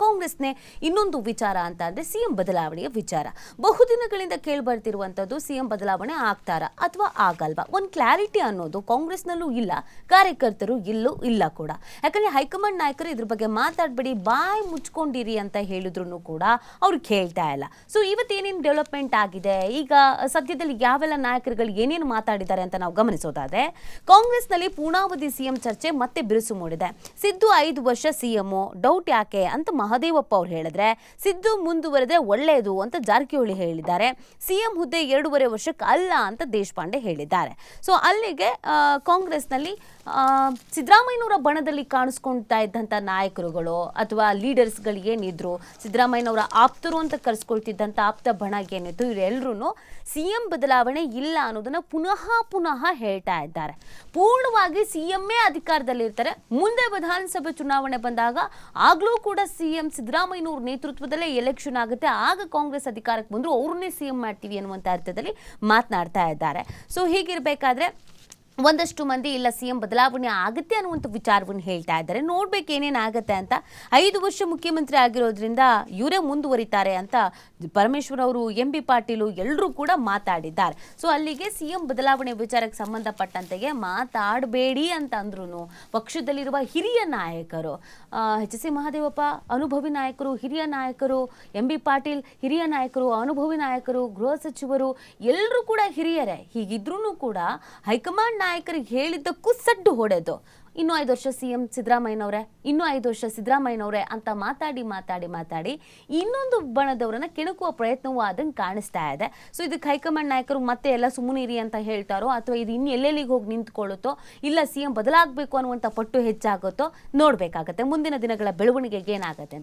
ಕಾಂಗ್ರೆಸ್ನೇ ಇನ್ನೊಂದು ವಿಚಾರ ಅಂತ ಅಂದ್ರೆ ಸಿಎಂ ಬದಲಾವಣೆಯ ವಿಚಾರ. ಬಹುದಿನಗಳಿಂದ ಕೇಳಿಬರ್ತಿರುವಂತದ್ದು ಸಿಎಂ ಬದಲಾವಣೆ ಆಗ್ತಾರಾ ಅಥವಾ ಆಗಲ್ವಾ, ಒಂದು ಕ್ಲಾರಿಟಿ ಅನ್ನೋದು ಕಾಂಗ್ರೆಸ್ನಲ್ಲೂ ಇಲ್ಲ, ಕಾರ್ಯಕರ್ತರು ಇಲ್ಲೂ ಇಲ್ಲ ಕೂಡ. ಯಾಕಂದ್ರೆ ಹೈಕಮಾಂಡ್ ನಾಯಕರು ಇದ್ರ ಬಗ್ಗೆ ಮಾತಾಡಬೇಡಿ, ಬಾಯಿ ಮುಚ್ಕೊಂಡಿರಿ ಅಂತ ಹೇಳಿದ್ರು ಕೂಡ ಅವ್ರು ಕೇಳ್ತಾ ಇಲ್ಲ. ಸೊ ಇವತ್ತೇನೇನು ಡೆವಲಪ್ಮೆಂಟ್ ಆಗಿದೆ, ಈಗ ಸದ್ಯದಲ್ಲಿ ಯಾವೆಲ್ಲ ನಾಯಕರುಗಳು ಏನೇನು ಮಾತಾಡಿದ್ದಾರೆ ಅಂತ ನಾವು ಗಮನಿಸೋದಾದ್ರೆ, ಕಾಂಗ್ರೆಸ್ನಲ್ಲಿ ಪೂರ್ಣಾವಧಿ ಸಿಎಂ ಚರ್ಚೆ ಮತ್ತೆ ಬಿರುಸು ಮೂಡಿದೆ. ಸಿದ್ದು 5 ವರ್ಷ ಸಿಎಂ, ಡೌಟ್ ಯಾಕೆ ಅಂತ ಮಹದೇವಪ್ಪ ಅವರು ಹೇಳಿದ್ರೆ, ಸಿದ್ದು ಮುಂದುವರೆದ್ರೆ ಒಳ್ಳೆಯದು ಅಂತ ಜಾರಕಿಹೊಳಿ ಹೇಳಿದ್ದಾರೆ. ಸಿಎಂ ಹುದ್ದೆ 2.5 ವರ್ಷಕ್ಕೆ ಅಲ್ಲ ಅಂತ ದೇಶಪಾಂಡೆ ಹೇಳಿದ್ದಾರೆ. ಸೊ ಅಲ್ಲಿಗೆ ಕಾಂಗ್ರೆಸ್ನಲ್ಲಿ ಸಿದ್ದರಾಮಯ್ಯನವರ ಬಣದಲ್ಲಿ ಕಾಣಿಸ್ಕೊಳ್ತಾ ಇದ್ದಂಥ ನಾಯಕರುಗಳು ಅಥವಾ ಲೀಡರ್ಸ್ಗಳು ಏನಿದ್ರು, ಸಿದ್ದರಾಮಯ್ಯನವರ ಆಪ್ತರು ಅಂತ ಕರೆಸ್ಕೊಳ್ತಿದ್ದಂಥ ಆಪ್ತ ಬಣ ಏನಿತ್ತು, ಇವರೆಲ್ಲರೂ ಸಿಎಂ ಬದಲಾವಣೆ ಇಲ್ಲ ಅನ್ನೋದನ್ನ ಪುನಃ ಹೇಳ್ತಾ ಇದ್ದಾರೆ. ಪೂರ್ಣವಾಗಿ ಸಿಎಂఏ ಅಧಿಕಾರದಲ್ಲಿರ್ತಾರೆ. ಮುಂದೆ ವಿಧಾನಸಭೆ ಚುನಾವಣೆ ಬಂದಾಗ ಆಗ್ಲೂ ಕೂಡ ಸಿಎಂ ಸಿದ್ದರಾಮಯ್ಯನವ್ರ ನೇತೃತ್ವದಲ್ಲೇ ಎಲೆಕ್ಷನ್ ಆಗುತ್ತೆ, ಆಗ ಕಾಂಗ್ರೆಸ್ ಅಧಿಕಾರಕ್ಕೆ ಬಂದ್ರು ಅವ್ರನ್ನೇ ಸಿಎಂ ಮಾಡ್ತೀವಿ ಅನ್ನುವಂಥ ಅರ್ಥದಲ್ಲಿ ಮಾತನಾಡ್ತಾ ಇದ್ದಾರೆ. ಸೊ ಹೀಗಿರ್ಬೇಕಾದ್ರೆ ಒಂದಷ್ಟು ಮಂದಿ ಇಲ್ಲ ಸಿಎಂ ಬದಲಾವಣೆ ಆಗುತ್ತೆ ಅನ್ನುವಂಥ ವಿಚಾರವನ್ನು ಹೇಳ್ತಾ ಇದ್ದಾರೆ. ನೋಡ್ಬೇಕು ಏನೇನಾಗುತ್ತೆ ಅಂತ. 5 ವರ್ಷ ಮುಖ್ಯಮಂತ್ರಿ ಆಗಿರೋದ್ರಿಂದ ಇವರೇ ಮುಂದುವರಿತಾರೆ ಅಂತ ಪರಮೇಶ್ವರ್ ಅವರು, ಎಂ ಬಿ ಪಾಟೀಲು ಎಲ್ಲರೂ ಕೂಡ ಮಾತಾಡಿದ್ದಾರೆ. ಸೊ ಅಲ್ಲಿಗೆ ಸಿಎಂ ಬದಲಾವಣೆ ವಿಚಾರಕ್ಕೆ ಸಂಬಂಧಪಟ್ಟಂತೆಗೆ ಮಾತಾಡಬೇಡಿ ಅಂತ ಅಂದ್ರೂ ಪಕ್ಷದಲ್ಲಿರುವ ಹಿರಿಯ ನಾಯಕರು, ಎಚ್ ಸಿ ಮಹದೇವಪ್ಪ ಅನುಭವಿ ನಾಯಕರು, ಹಿರಿಯ ನಾಯಕರು, ಎಂ ಬಿ ಪಾಟೀಲ್ ಹಿರಿಯ ನಾಯಕರು, ಅನುಭವಿ ನಾಯಕರು, ಗೃಹ ಸಚಿವರು ಎಲ್ಲರೂ ಕೂಡ ಹಿರಿಯರೇ. ಹೀಗಿದ್ರೂ ಕೂಡ ಹೈಕಮಾಂಡ್ ನಾಯಕರಿಗೆ ಹೇಳಿದ್ದಕ್ಕೂ ಸಡ್ಡು ಹೊಡೆದು ಇನ್ನೂ 5 ವರ್ಷ ಸಿಎಂ ಸಿದ್ದರಾಮಯ್ಯನವರೇ, ಇನ್ನೂ 5 ವರ್ಷ ಸಿದ್ದರಾಮಯ್ಯನವರೇ ಅಂತ ಮಾತಾಡಿ ಇನ್ನೊಂದು ಬಣದವರನ್ನ ಕೆಣಕುವ ಪ್ರಯತ್ನವೂ ಆದಂಗೆ ಕಾಣಿಸ್ತಾ ಇದೆ. ಸೊ ಇದಕ್ಕೆ ಹೈಕಮಾಂಡ್ ನಾಯಕರು ಮತ್ತೆ ಎಲ್ಲ ಸುಮ್ಮನಿರಿ ಅಂತ ಹೇಳ್ತಾರೋ ಅಥವಾ ಇದು ಇನ್ನು ಎಲ್ಲೆಲ್ಲಿಗೆ ಹೋಗಿ ನಿಂತ್ಕೊಳ್ಳುತ್ತೋ, ಇಲ್ಲ ಸಿಎಂ ಬದಲಾಗಬೇಕು ಅನ್ನುವಂಥ ಪಟ್ಟು ಹೆಚ್ಚಾಗುತ್ತೋ ನೋಡ್ಬೇಕಾಗತ್ತೆ. ಮುಂದಿನ ದಿನಗಳ ಬೆಳವಣಿಗೆಗೆ ಏನಾಗುತ್ತೆ.